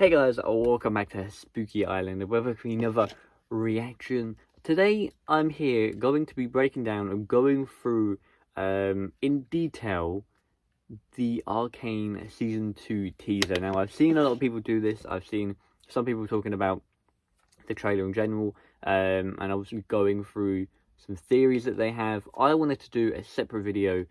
Hey guys, welcome back to Spooky Island, where we're doing another reaction. Today I'm here going to be breaking down and going through in detail the Arcane Season 2 teaser. Now I've seen a lot of people do this, I've seen some people talking about the trailer in general, and obviously going through some theories that they have. I wanted to do a separate video,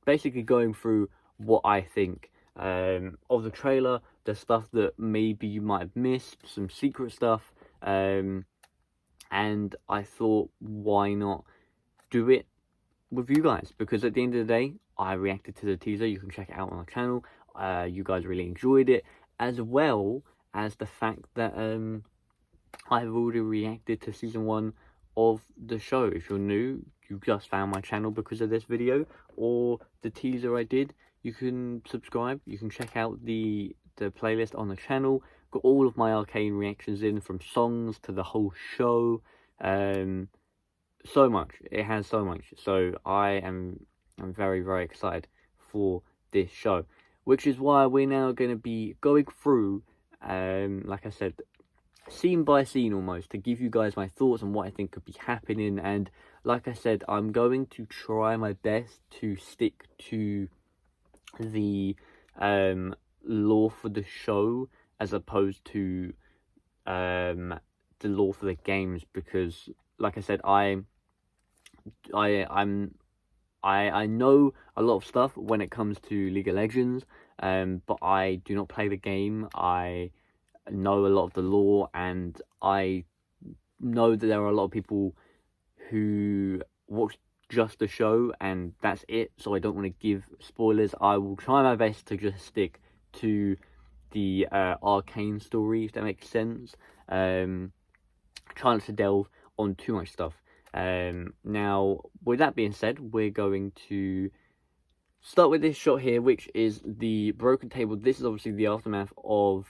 basically going through what I think of the trailer, the stuff that maybe you might have missed, some secret stuff, and I thought, why not do it with you guys? Because at the end of the day, I reacted to the teaser. You can check it out on our channel. You guys really enjoyed it, as well as the fact that I've already reacted to season 1 of the show. If you're new, you just found my channel because of this video or the teaser I did, you can subscribe. You can check out the playlist on the channel. Got all of my Arcane reactions in, from songs to the whole show. So much. It has so much. So I'm very, very excited for this show, which is why we're now going to be going through, like I said, scene by scene almost, to give you guys my thoughts on what I think could be happening. And like I said, I'm going to try my best to stick to the lore for the show as opposed to the lore for the games, because like I said, I know a lot of stuff when it comes to League of Legends, but I do not play the game. I know a lot of the lore, and I know that there are a lot of people who watch just the show and that's it, so I don't want to give spoilers. I will try my best to just stick to the Arcane story, if that makes sense. Try not to delve on too much stuff. Now, with that being said, we're going to start with this shot here, which is the broken table. This is obviously the aftermath of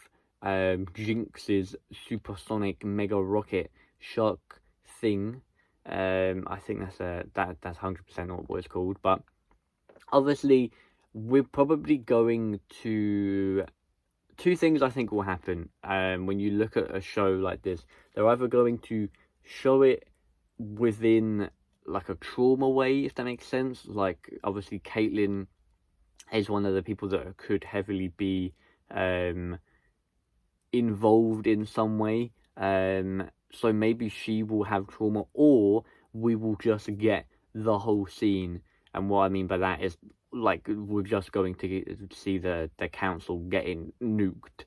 Jinx's supersonic mega rocket shark thing. I think that's 100% not what it's called, but obviously we're probably going to, two things I think will happen when you look at a show like this. They're either going to show it within like a trauma way, if that makes sense. Like, obviously Caitlyn is one of the people that could heavily be involved in some way, so maybe she will have trauma, or we will just get the whole scene. And what I mean by that is, like, we're just going to see the council getting nuked,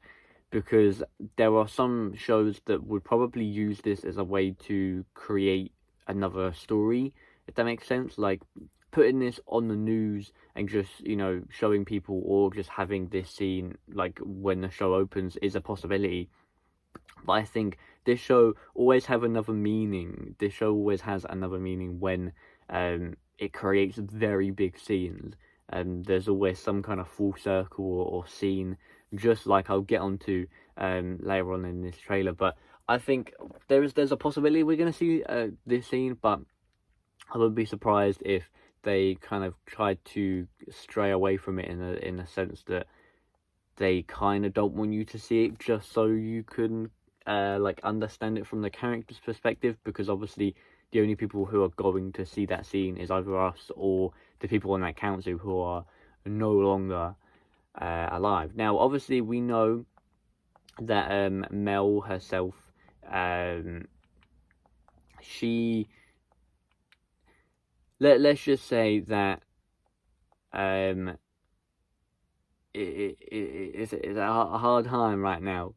because there are some shows that would probably use this as a way to create another story, if that makes sense. Like, putting this on the news and just, you know, showing people, or just having this scene like when the show opens, is a possibility. But I think this show always have another meaning. This show always has another meaning when it creates very big scenes. There's always some kind of full circle or scene, just like I'll get onto later on in this trailer. But I think there's a possibility we're going to see this scene, but I would be surprised if they kind of tried to stray away from it in a sense that they kind of don't want you to see it, just so you can like understand it from the character's perspective. Because obviously the only people who are going to see that scene is either us or the people on that council who are no longer alive. Now, obviously, we know that Mel herself, she, let's just say that it's a hard time right now.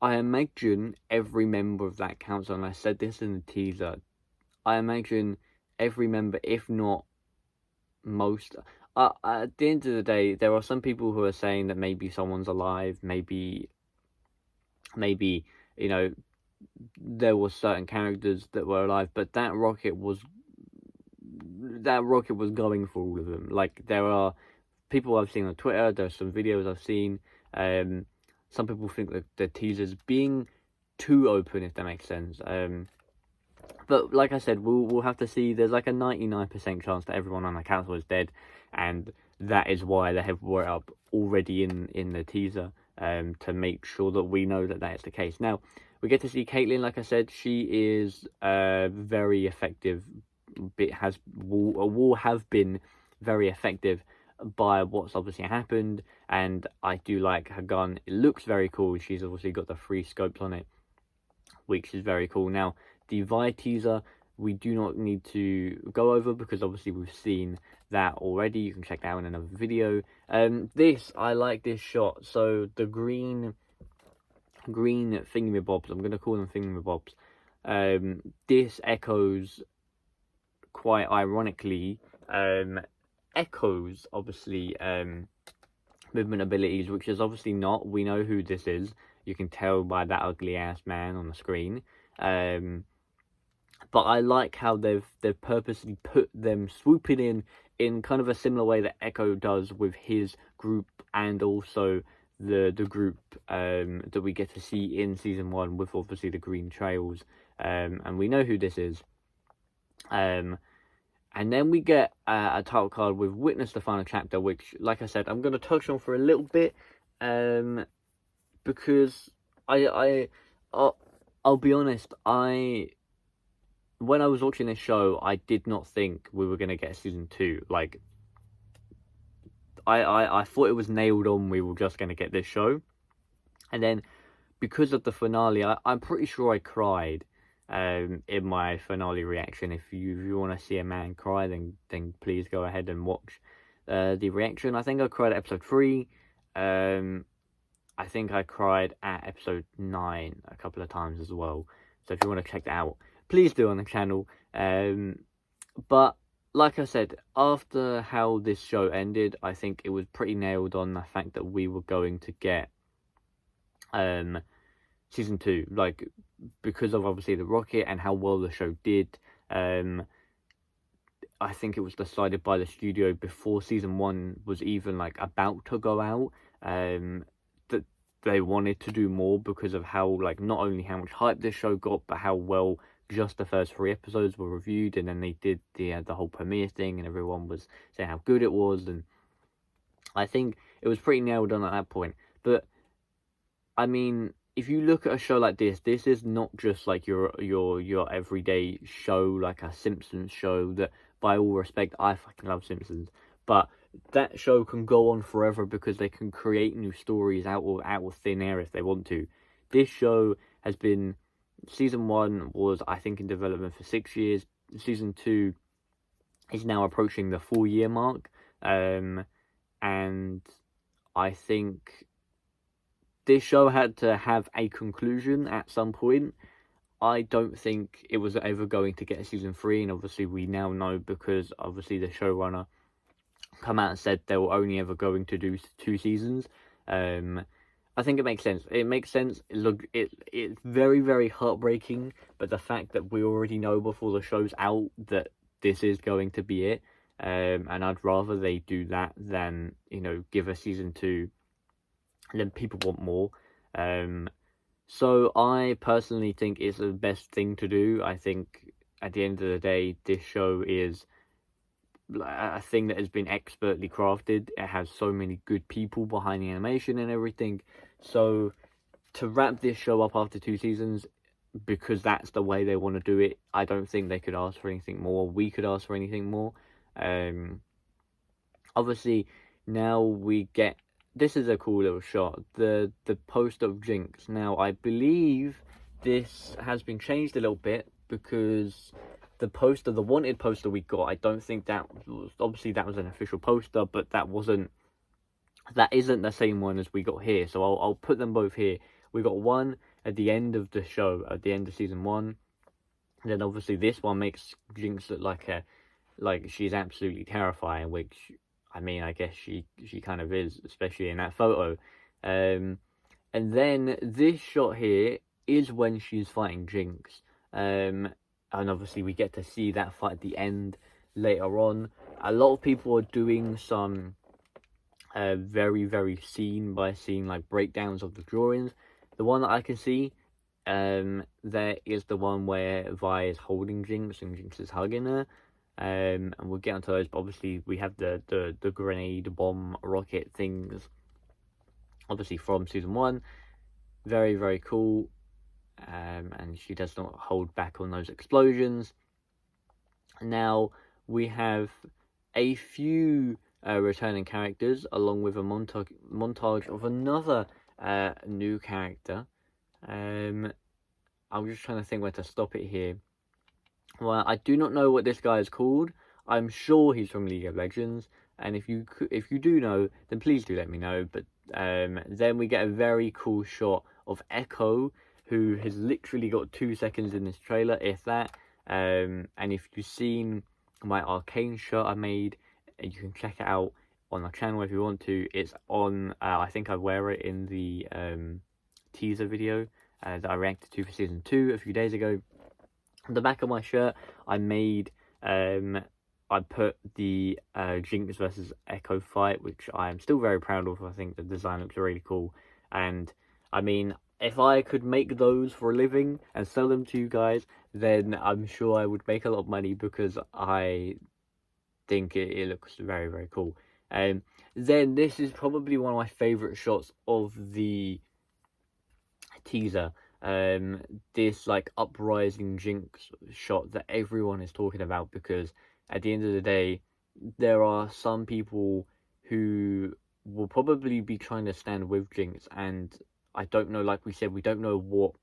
I imagine every member of that council, and I said this in the teaser, I imagine every member, if not most, at the end of the day, there are some people who are saying that maybe someone's alive, maybe, you know, there were certain characters that were alive, but that rocket was going for all of them. Like, there are people I've seen on Twitter, there's some videos I've seen, some people think that the teaser's being too open, if that makes sense. But like I said, we'll have to see. There's like a 99% chance that everyone on the council is dead, and that is why they have brought it up already in the teaser, to make sure that we know that that is the case. Now, we get to see Caitlyn. Like I said, she is very effective. Will have been very effective by what's obviously happened, and I do like her gun. It looks very cool. She's obviously got the 3 scopes on it, which is very cool. Now, the Vi teaser, we do not need to go over because obviously we've seen that already. You can check that out in another video. I like this shot. So the green thingamabobs, I'm going to call them thingamabobs. This echoes, quite ironically, echoes, obviously, movement abilities, which is obviously not. We know who this is. You can tell by that ugly ass man on the screen. But I like how they've purposely put them swooping in kind of a similar way that Echo does with his group, and also the group that we get to see in season 1 with obviously the green trails. And we know who this is. And then we get a title card with Witness the Final Chapter, which, like I said, I'm going to touch on for a little bit, because I'll be honest, when I was watching this show, I did not think we were going to get season 2. Like, I thought it was nailed on, we were just going to get this show. And then, because of the finale, I'm pretty sure I cried in my finale reaction. If you want to see a man cry, then please go ahead and watch the reaction. I think I cried at episode 3. I think I cried at episode 9 a couple of times as well. So if you want to check that out, please do on the channel. But like I said, after how this show ended, I think it was pretty nailed on the fact that we were going to get season 2, like, because of obviously the rocket and how well the show did. I think it was decided by the studio before season 1 was even like about to go out, that they wanted to do more because of how, like, not only how much hype this show got, but how well just the first 3 episodes were reviewed. And then they did the whole premiere thing, and everyone was saying how good it was, and I think it was pretty nailed on at that point. But I mean, if you look at a show like this is not just like your everyday show, like a Simpsons show. That, by all respect, I fucking love Simpsons, but that show can go on forever because they can create new stories out of thin air if they want to. This show has been, season 1 was, I think, in development for 6 years. Season 2 is now approaching the 4-year mark, and I think this show had to have a conclusion at some point. I don't think it was ever going to get a season 3, and obviously we now know, because obviously the showrunner come out and said they were only ever going to do 2 seasons. I think it makes sense. It makes sense. Look, it's very, very heartbreaking, but the fact that we already know before the show's out that this is going to be it, and I'd rather they do that than, give a season 2. And then people want more. So I personally think it's the best thing to do. I think at the end of the day, this show is a thing that has been expertly crafted. It has so many good people behind the animation and everything. So to wrap this show up after 2 seasons, because that's the way they want to do it, I don't think they could ask for anything more. We could ask for anything more. Obviously, now we get, this is a cool little shot, the poster of Jinx. Now, I believe this has been changed a little bit, because the poster, the wanted poster we got, I don't think that was, obviously that was an official poster, but that isn't the same one as we got here. So I'll put them both here. We got one at the end of the show, at the end of season 1. And then obviously this one makes Jinx look like she's absolutely terrifying, which, I mean, I guess she kind of is, especially in that photo. And then this shot here is when she's fighting Jinx. And obviously we get to see that fight at the end later on. A lot of people are doing some very, very scene by scene, like, breakdowns of the drawings. The one that I can see, there is the one where Vi is holding Jinx and Jinx is hugging her. and we'll get onto those. But obviously, we have the grenade, bomb, rocket things, obviously from season 1. Very, very cool. And she does not hold back on those explosions. Now we have a few returning characters, along with a montage of another new character. I'm just trying to think where to stop it here. Well, I do not know what this guy is called. I'm sure he's from League of Legends, and if you do know, then please do let me know. But then we get a very cool shot of Echo, who has literally got 2 seconds in this trailer, if that. And if you've seen my Arcane shirt I made, you can check it out on my channel if you want to. It's on, I think I wear it in the teaser video that I reacted to for season 2 a few days ago. On the back of my shirt, I made, I put the Jinx versus Echo fight, which I am still very proud of. I think the design looks really cool. And I mean, if I could make those for a living and sell them to you guys, then I'm sure I would make a lot of money, because I think it looks very, very cool. Then this is probably one of my favourite shots of the teaser. This like uprising Jinx shot that everyone is talking about, because at the end of the day, there are some people who will probably be trying to stand with Jinx, and I don't know, like we said, we don't know what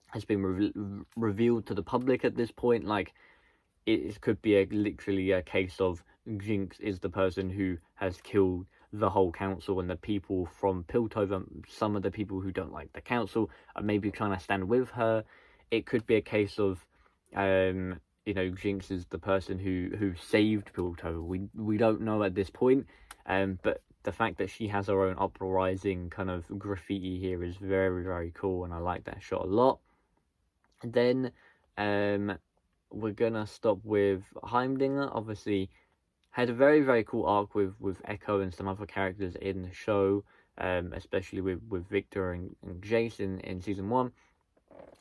has been revealed to the public at this point. Like, it could be literally a case of Jinx is the person who has killed the whole council, and the people from Piltover, some of the people who don't like the council, are maybe trying to stand with her. It could be a case of, Jinx is the person who saved Piltover. We don't know at this point, but the fact that she has her own uprising kind of graffiti here is very, very cool, and I like that shot a lot. Then, we're gonna stop with Heimdinger. Obviously, had a very, very cool arc with Echo and some other characters in the show, especially with Victor and Jace in season 1.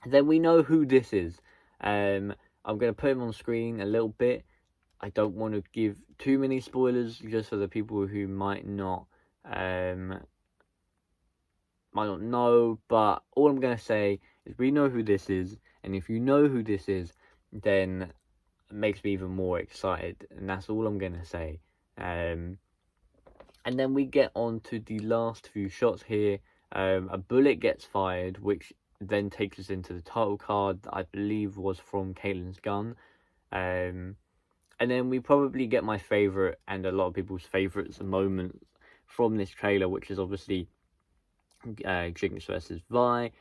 Then we know who this is. I'm going to put him on screen a little bit. I don't want to give too many spoilers, just for the people who might not know, but all I'm going to say is we know who this is, and if you know who this is, then it makes me even more excited, and that's all I'm going to say. And then we get on to the last few shots here. A bullet gets fired, which then takes us into the title card that I believe was from Caitlyn's gun. And then we probably get my favourite, and a lot of people's favourites, moments from this trailer, which is obviously Jinx versus Vi.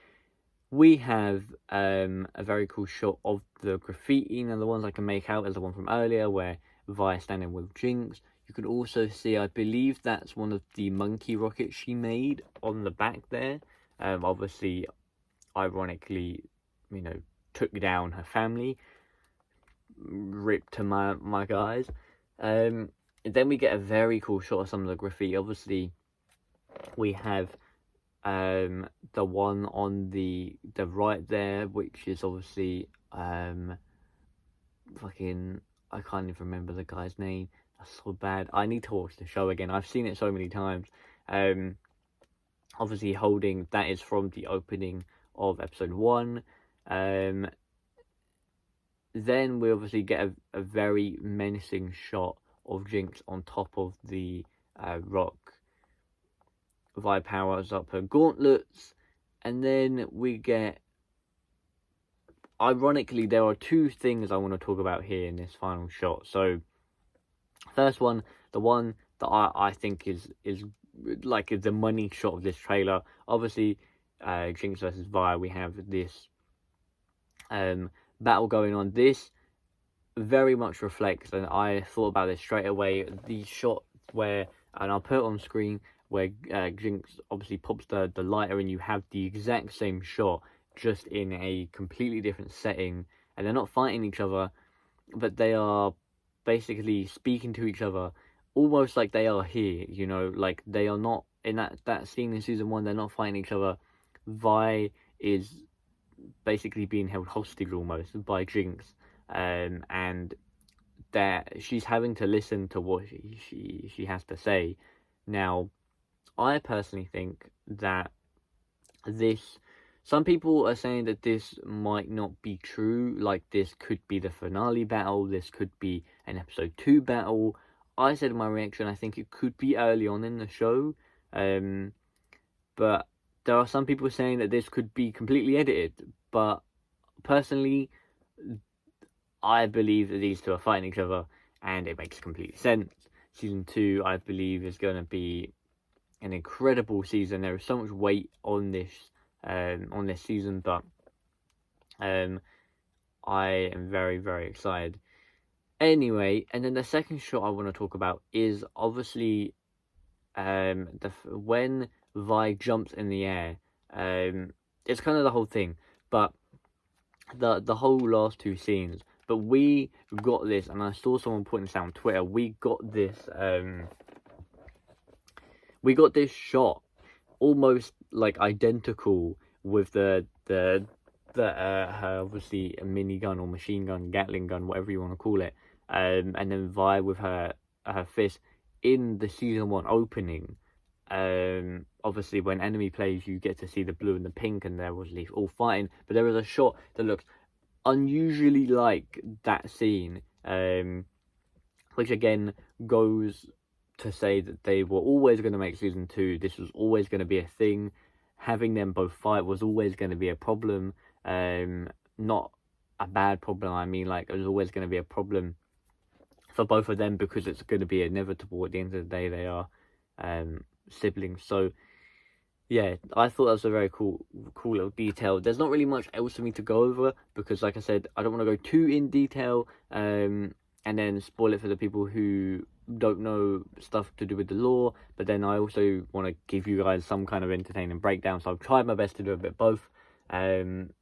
We have a very cool shot of the graffiti, and the ones I can make out as the one from earlier, where Vi is standing with Jinx. You can also see, I believe that's one of the monkey rockets she made on the back there. Obviously, ironically, took down her family. Rip to my guys. Then we get a very cool shot of some of the graffiti. Obviously, we have the one on the right there, which is obviously fucking, I can't even remember the guy's name. That's so bad. I need to watch the show again. I've seen it so many times. Obviously holding, that is from the opening of episode 1. Then we obviously get a very menacing shot of Jinx on top of the rock. Vi powers up her gauntlets, and then we get, ironically, there are two things I want to talk about here in this final shot. So, first one, the one that I think is like the money shot of this trailer. Obviously, Jinx versus Vi, we have this battle going on. This very much reflects, and I thought about this straight away, the shot where, and I'll put it on screen, where Jinx obviously pops the lighter, and you have the exact same shot, just in a completely different setting, and they're not fighting each other, but they are basically speaking to each other, almost like they are here, like they are not, in that scene in season 1, they're not fighting each other. Vi is basically being held hostage almost by Jinx, and that she's having to listen to what she has to say. Now, I personally think that this, some people are saying that this might not be true, like this could be the finale battle, this could be an episode 2 battle. I said in my reaction, I think it could be early on in the show, but there are some people saying that this could be completely edited, but personally, I believe that these two are fighting each other, and it makes complete sense. Season 2, I believe, is going to be an incredible season. There is so much weight on this season, but I am very, very excited. Anyway, and then the second shot I want to talk about is obviously when Vi jumps in the air. It's kind of the whole thing, but the whole last 2 scenes. But we got this, and I saw someone putting this out on Twitter. We got this shot almost like identical with the her obviously a minigun or machine gun, Gatling gun, whatever you want to call it, and then Vi with her fist in the season 1 opening. Obviously when enemy plays, you get to see the blue and the pink, and they're obviously all fighting, but there is a shot that looks unusually like that scene, which again goes to say that they were always going to make season 2. This was always going to be a thing. Having them both fight was always going to be a problem. Not a bad problem, I mean, like, it was always going to be a problem for both of them, because it's going to be inevitable. At the end of the day, they are siblings. So yeah, I thought that was a very cool little detail. There's not really much else for me to go over, because like I said, I don't want to go too in detail and then spoil it for the people who don't know stuff to do with the lore. But then I also want to give you guys some kind of entertaining breakdown, so I've tried my best to do a bit of both. And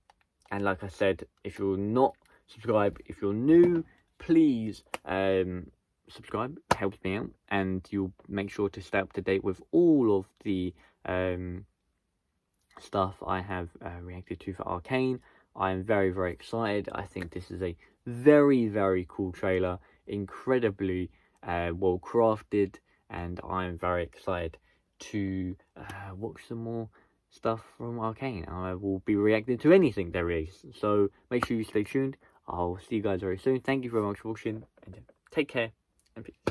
like I said, if you're not subscribed, if you're new, please subscribe. It helps me out, and you'll make sure to stay up to date with all of the stuff I have reacted to for Arcane. I am very, very excited. I think this is a very, very cool trailer, incredibly well crafted, and I'm very excited to watch some more stuff from Arcane. I will be reacting to anything there is, so make sure you stay tuned. I'll see you guys very soon. Thank you very much for watching, and take care, and peace.